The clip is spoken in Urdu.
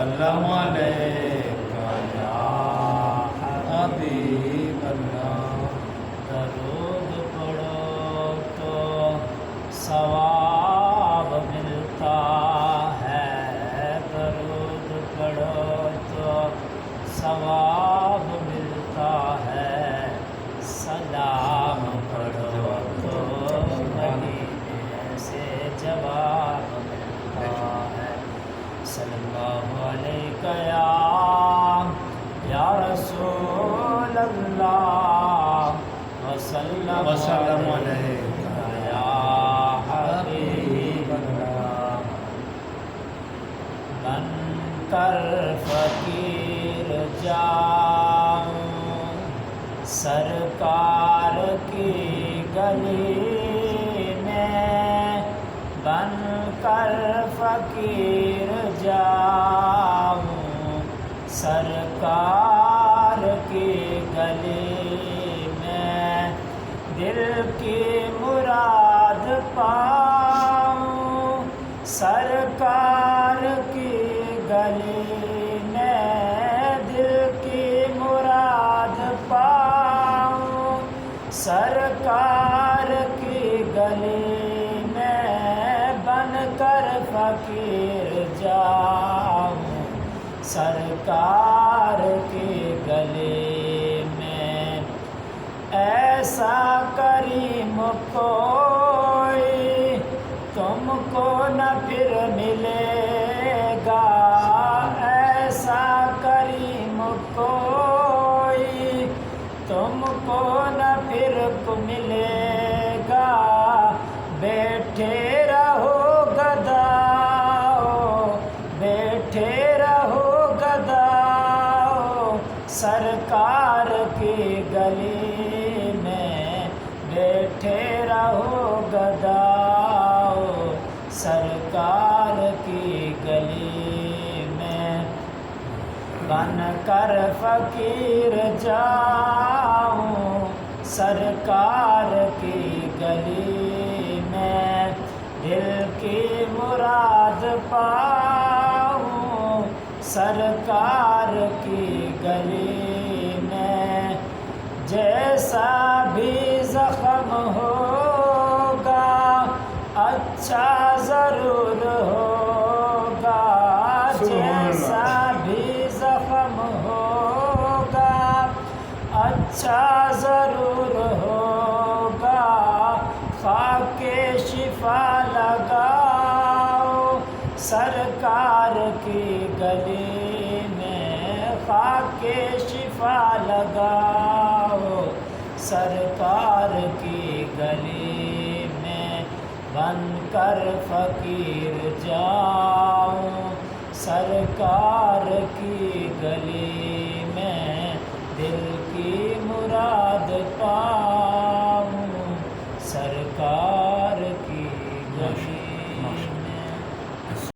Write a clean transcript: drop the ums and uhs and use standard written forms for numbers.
وسلم علیکہ یا حبیب اللہ۔ درود پڑھو تو ثواب ملتا ہے، درود پڑھو تو ثواب ملتا ہے، سلام پڑھو تو مدینے سے جواب ملتا ہے۔ صلی اللہ علیہ یا رسول اللہ، وسلم علیکہ یا حبیب اللہ۔ بن کر فقیر جاؤں سرکار کی گلی میں، بن کر فقیر جاؤں سرکار کی گلی میں، دل کی مراد پاؤں سرکار کی گلی میں، دل کی مراد پاؤں سرکار کی گلی میں، بن کر فقیر جاؤں سرکار کی گلی میں۔ ایسا کریم کوئی تم کو نہ پھر ملے گا، ایسا کریم کوئی تم کو نہ پھر ملے گا، بیٹھے رہو گداؤ، بیٹھے رہو گداؤ سرکار کی گلی میں، بیٹھے رہو گداؤ سرکار کی گلی میں، بن کر فقیر جاؤں سرکار کی گلی میں، دل کی مراد پاؤں سرکار کی گلی میں، جیسا بھی زخم ہوگا اچھا ضرور ہوگا، جیسا بھی زخم ہوگا اچھا ضرور ہوگا، خاک شفا لگاؤ سرکار کی گلی میں، خاک شفا لگاؤ سرکار کی گلی میں، بن کر فقیر جاؤں سرکار کی گلی میں، دل کی مراد پاؤں